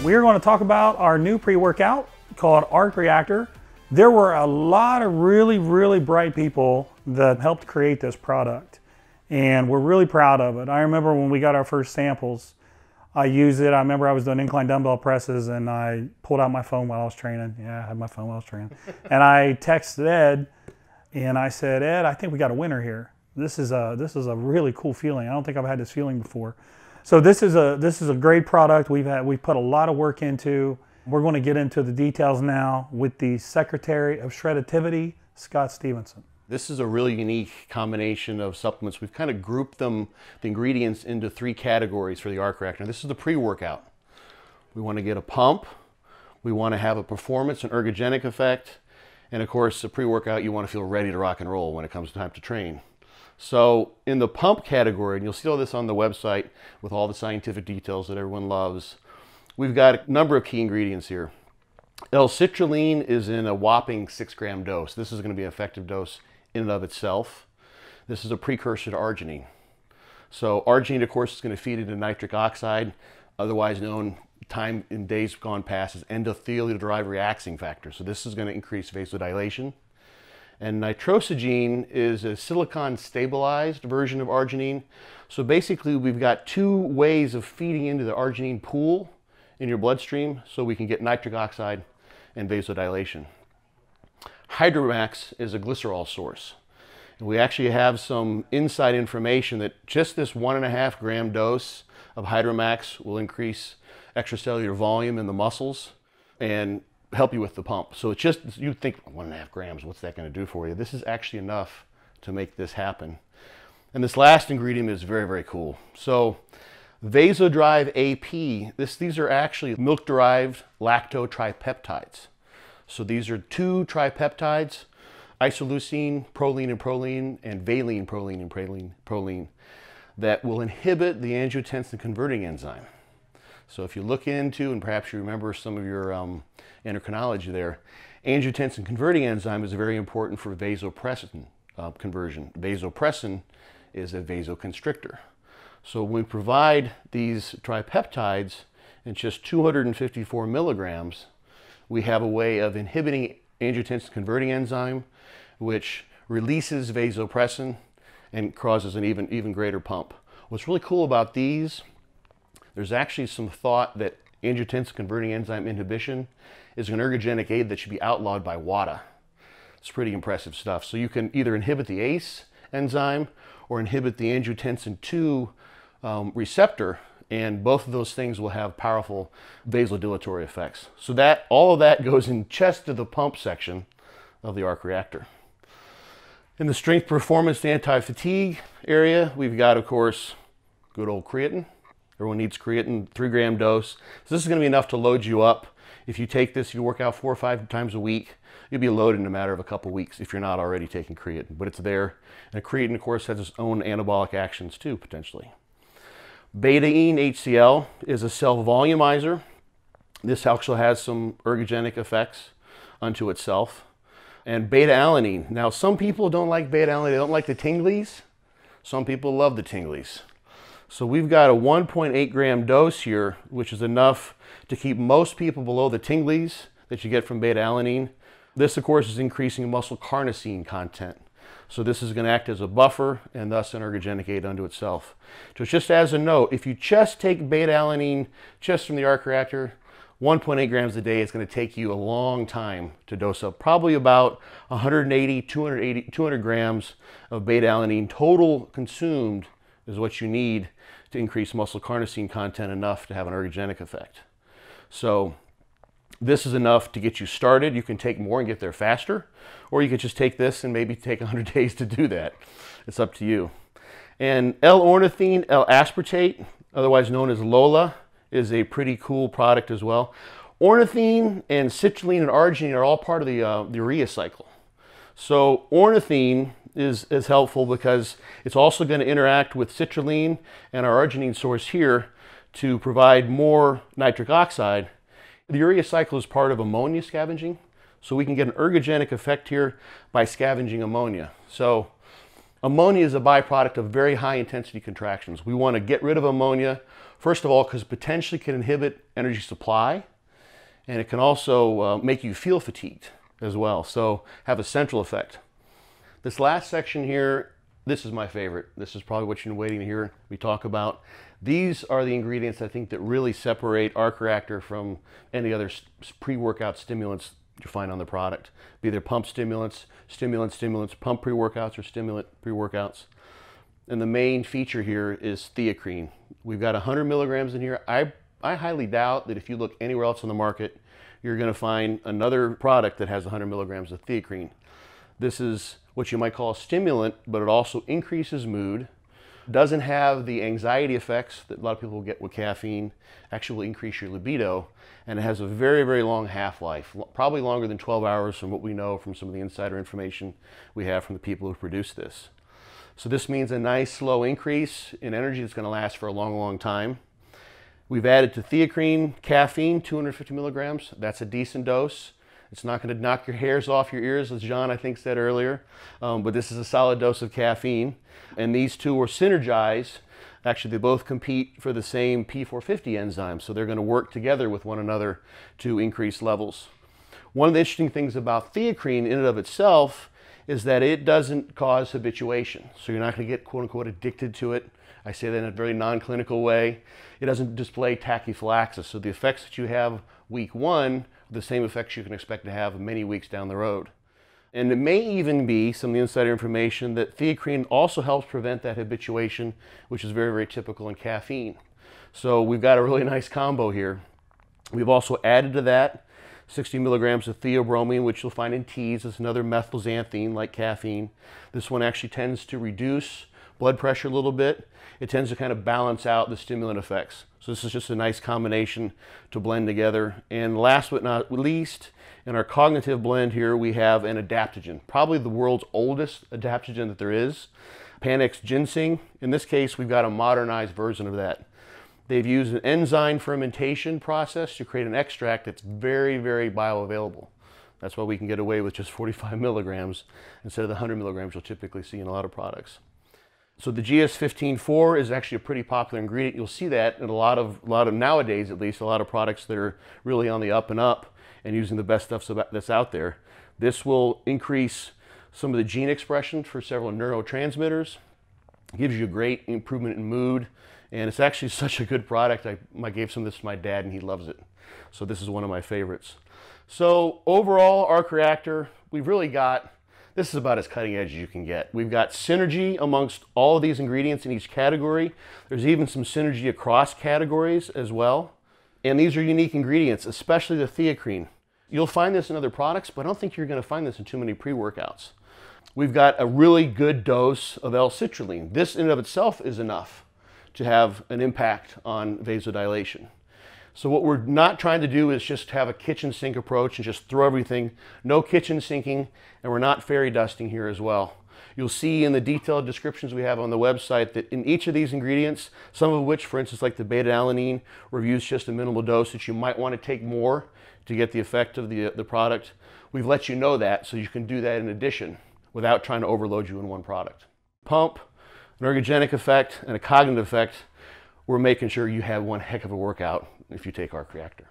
We're going to talk about our new pre-workout called Reactor. There were a lot of really bright people that helped create this product, and we're really proud of it. I remember when we got our first samples, I used it. I remember I was doing incline dumbbell presses and I pulled out my phone while I was training. Yeah, I had my phone while I was training. And I texted Ed and I said, Ed, I think we got a winner here. This is a really cool feeling. I don't think I've had this feeling before. So this is a great product we've put a lot of work into. We're going to get into the details now with the Secretary of Shredditivity, Scott Stevenson. This is a really unique combination of supplements. We've kind of grouped them, the ingredients, into 3 categories for the Reactor. This is the pre-workout. We want to get a pump, we want to have a performance and ergogenic effect, and of course the pre-workout, you want to feel ready to rock and roll when it comes time to train. So in the pump category, and you'll see all this on the website with all the scientific details that everyone loves, we've got a number of key ingredients here. L-citrulline is in a whopping 6-gram dose. This is going to be an effective dose in and of itself. This is a precursor to arginine. So arginine, of course, is going to feed into nitric oxide, otherwise known time in days gone past as endothelial-derived relaxing factor. So this is going to increase vasodilation. And nitrosogene is a silicon-stabilized version of arginine. So basically, we've got 2 ways of feeding into the arginine pool in your bloodstream so we can get nitric oxide and vasodilation. Hydromax is a glycerol source. And we actually have some inside information that just this 1.5 gram dose of Hydromax will increase extracellular volume in the muscles and help you with the pump. So it's just, you think 1.5 grams, what's that going to do for you? This is actually enough to make this happen. And this last ingredient is very cool. So Vasodrive AP, these are actually milk-derived lactotripeptides. So these are 2 tripeptides, isoleucine, proline and proline, and valine, proline and proline, that will inhibit the angiotensin converting enzyme. So if you look into, and perhaps you remember some of your endocrinology there, angiotensin converting enzyme is very important for vasopressin conversion. Vasopressin is a vasoconstrictor. So when we provide these tripeptides in just 254 milligrams, we have a way of inhibiting angiotensin converting enzyme, which releases vasopressin and causes an even greater pump. What's really cool about these, there's actually some thought that angiotensin converting enzyme inhibition is an ergogenic aid that should be outlawed by WADA. It's pretty impressive stuff. So you can either inhibit the ACE enzyme or inhibit the angiotensin 2 receptor, and both of those things will have powerful vasodilatory effects. So all of that goes in just to the pump section of the Reactor. In the strength performance anti-fatigue area, we've got, of course, good old creatine. Everyone needs creatine, 3 gram dose. So this is going to be enough to load you up. If you take this, you work out 4 or 5 times a week, you'll be loaded in a matter of a couple weeks if you're not already taking creatine. But it's there. And creatine, of course, has its own anabolic actions too, potentially. BETAINE HCL is a self-volumizer. This actually has some ergogenic effects unto itself. And beta-alanine. Now, some people don't like beta-alanine. They don't like the tinglies. Some people love the tinglies. So we've got a 1.8 gram dose here, which is enough to keep most people below the tinglies that you get from beta-alanine. This, of course, is increasing muscle carnosine content. So this is going to act as a buffer and thus an ergogenic aid unto itself. So just as a note, if you just take beta-alanine just from the Reactor, 1.8 grams a day, it's going to take you a long time to dose up. Probably about 200 grams of beta-alanine total consumed is what you need to increase muscle carnosine content enough to have an ergogenic effect. So this is enough to get you started. You can take more and get there faster, or you could just take this and maybe take 100 days to do that. It's up to you. And L-ORNITHINE-L-ASPARTATE, otherwise known as LOLA, is a pretty cool product as well. Ornithine and citrulline and arginine are all part of the urea cycle. So ornithine is helpful because it's also going to interact with citrulline and our arginine source here to provide more nitric oxide. The urea cycle is part of ammonia scavenging, so we can get an ergogenic effect here by scavenging ammonia. So ammonia is a byproduct of very high intensity contractions. We want to get rid of ammonia First of all, because potentially can inhibit energy supply, and it can also make you feel fatigued as well, so have a central effect. This last section here, this is my favorite. This is probably what you've been waiting to hear me talk about. These are the ingredients I think that really separate Arc Reactor from any other pre-workout stimulants you find on the product. Be they pump stimulants, pump pre-workouts, or stimulant pre-workouts. And the main feature here is THEACRINE. We've got 100 milligrams in here. I highly doubt that if you look anywhere else on the market, you're going to find another product that has 100 milligrams of THEACRINE. This is what you might call a stimulant, but it also increases mood, doesn't have the anxiety effects that a lot of people get with caffeine, actually will increase your libido, and it has a very, very long half-life, probably longer than 12 hours from what we know from some of the insider information we have from the people who produce this. So this means a nice slow increase in energy that's going to last for a long, long time. We've added to THEACRINE caffeine, 250 milligrams. That's a decent dose. It's not going to knock your hairs off your ears, as John, I think, said earlier, but this is a solid dose of caffeine. And these two are synergized. Actually, they both compete for the same P450 enzyme, so they're going to work together with one another to increase levels. One of the interesting things about THEACRINE in and of itself is that it doesn't cause habituation. So you're not going to get quote-unquote addicted to it. I say that in a very non-clinical way. It doesn't display tachyphylaxis. So the effects that you have week 1 are the same effects you can expect to have many weeks down the road. And it may even be some of the insider information that THEACRINE also helps prevent that habituation, which is very, very typical in caffeine. So we've got a really nice combo here. We've also added to that 60 milligrams of theobromine, which you'll find in teas. It's another methylxanthine like caffeine. This one actually tends to reduce blood pressure a little bit. It tends to kind of balance out the stimulant effects. So this is just a nice combination to blend together. And last but not least, in our cognitive blend here, we have an adaptogen, probably the world's oldest adaptogen that there is, Panax ginseng. In this case, we've got a modernized version of that. They've used an enzyme fermentation process to create an extract that's very, very bioavailable. That's why we can get away with just 45 milligrams instead of the 100 milligrams you'll typically see in a lot of products. So the GS15-4 is actually a pretty popular ingredient. You'll see that in a lot of nowadays, at least, a lot of products that are really on the up and up and using the best stuff that's out there. This will increase some of the gene expression for several neurotransmitters. It gives you a great improvement in mood, and it's actually such a good product. I gave some of this to my dad, and he loves it. So this is one of my favorites. So overall, Arc Reactor, we've really got, this is about as cutting edge as you can get. We've got synergy amongst all of these ingredients in each category. There's even some synergy across categories as well. And these are unique ingredients, especially the THEACRINE. You'll find this in other products, but I don't think you're going to find this in too many pre-workouts. We've got a really good dose of L-citrulline. This in and of itself is enough to have an impact on vasodilation. So what we're not trying to do is just have a kitchen sink approach and just throw everything. No kitchen sinking, and we're not fairy dusting here as well. You'll see in the detailed descriptions we have on the website that in each of these ingredients, some of which, for instance, like the beta-alanine, reviews just a minimal dose that you might want to take more to get the effect of the product. We've let you know that so you can do that in addition without trying to overload you in one product. Pump, an ergogenic effect, and a cognitive effect. We're making sure you have one heck of a workout if you take Arc Reactor.